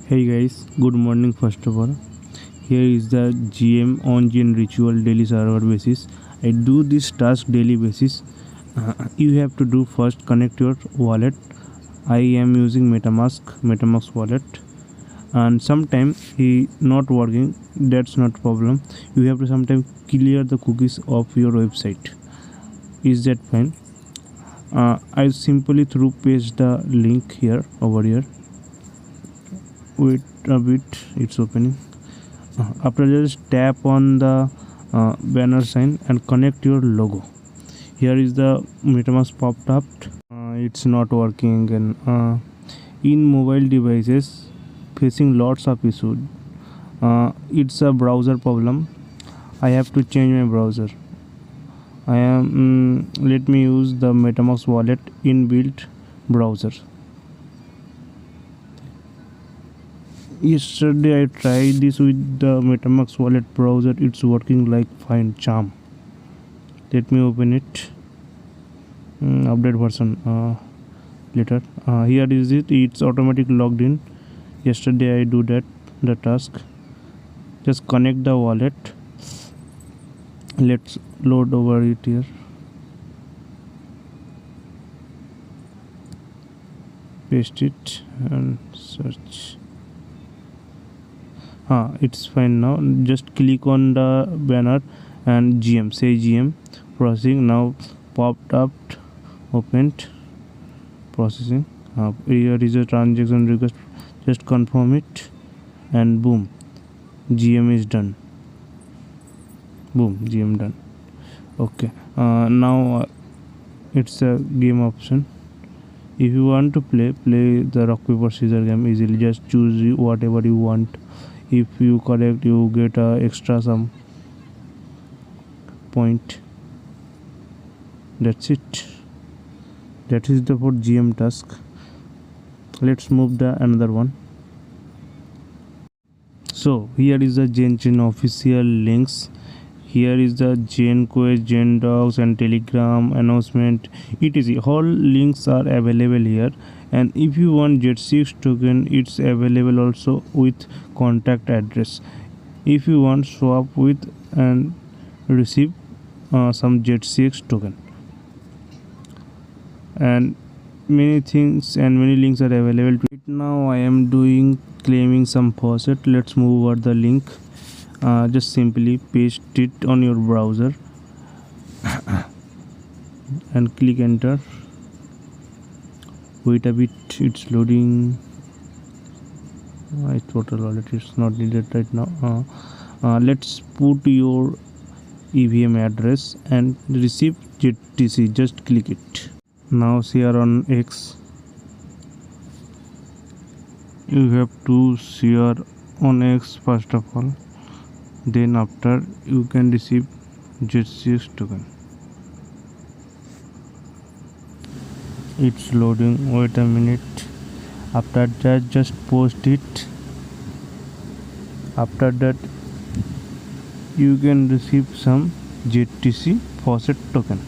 Hey guys, good morning first of all. Here is the GM on GN ritual daily server basis. I do this task daily basis. You have to do first connect your wallet. I am using MetaMask wallet, and sometime he not working. That's not problem. You have to sometime clear the cookies of your website. Is that fine? I simply through paste the link here over here. Wait a bit, it's opening. After just tap on the banner sign and connect your logo. Here is the MetaMask popped up. It's not working and in mobile devices facing lots of issues. It's a browser problem. I have to change my browser. Let me use the MetaMask wallet inbuilt browser. Yesterday I tried this with the MetaMask wallet browser. It's working like fine charm. Let me open it. Update version later. Here is it. It's automatic logged in. Yesterday I do that the task. Just connect the wallet. Let's load over it here. Paste it and search. It's fine now. Just click on the banner and GM, say GM, processing. Now popped up, opened, processing. Here is a transaction request. Just confirm it and boom, GM is done. Boom, GM done. Okay, now it's a game option. If you want to play the rock paper scissors game easily. Just choose whatever you want. If you correct, you get extra some point. That's it. That is the for GM task. Let's move the another one. So here is the zenchain official links. Here is the Zen quest, Zen dogs and Telegram announcement, etc. All links are available here. And if you want Z6 token, it's available also with contact address. If you want swap with and receive some Z6 token, and many things and many links are available. Right now I am doing claiming some faucet. Let's move over the link. Just simply paste it on your browser and click enter. Wait a bit, it's loading. Total wallet is not needed right now. Let's put your EVM address and receive ZTC. Just click it. Now share on X. You have to share on X first of all. Then after you can receive Z6 token. It's loading. Wait a minute. After that just post it. After that you can receive some ZTC faucet token.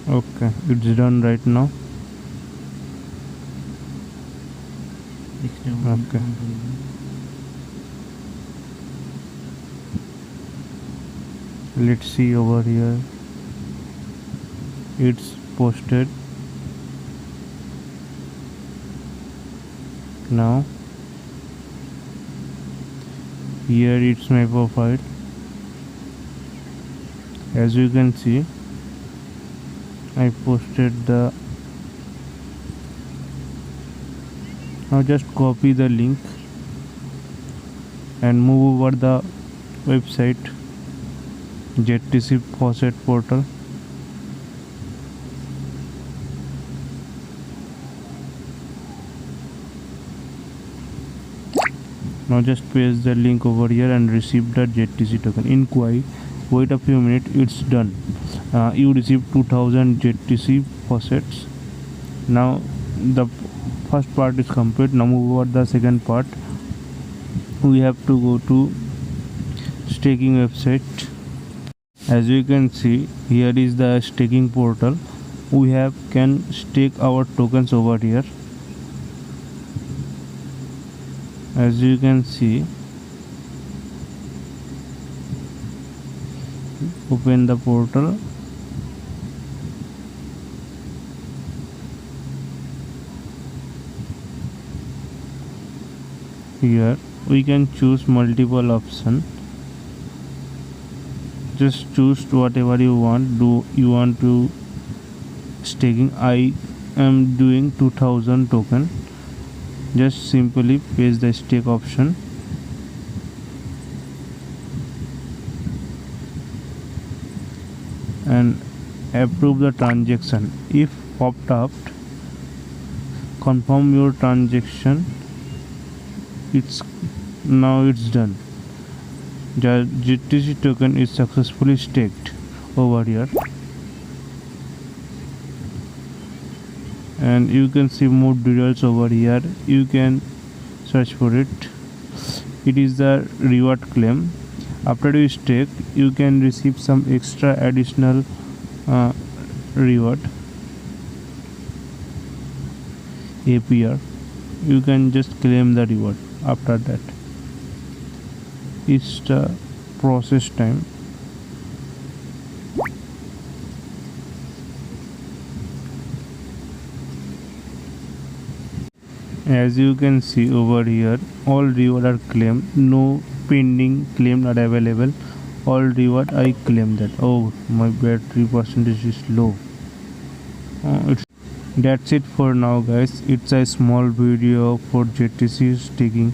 Okay, it's done right now. Okay. Let's see over here. It's posted. Now here it's my profile. As you can see, I posted the. Now just copy the link and move over the website ZTC faucet portal. Now just paste the link over here and receive the ZTC token. Inquiry. Wait a few minutes. It's done. You received 2000 ZTC faucets. Now the first part is complete. Now move over the second part. We have to go to staking website. As you can see, here is the staking portal. We can stake our tokens over here. As you can see, open the portal. Here we can choose multiple options. Just choose whatever you want. Do you want to staking? I am doing 2000 token. Just simply paste the stake option. And approve the transaction. If popped up, confirm your transaction. It's done. The GTC token is successfully staked over here, and you can see more details over here. You can search for it. It is the reward claim. After you stake, you can receive some extra additional reward APR. You can just claim the reward. After that, it's the process time. As you can see over here, all reward are claimed. No pending claim are available. All reward I claim that. Oh, my battery percentage is low. That's it for now, guys. It's a small video for JTC staking.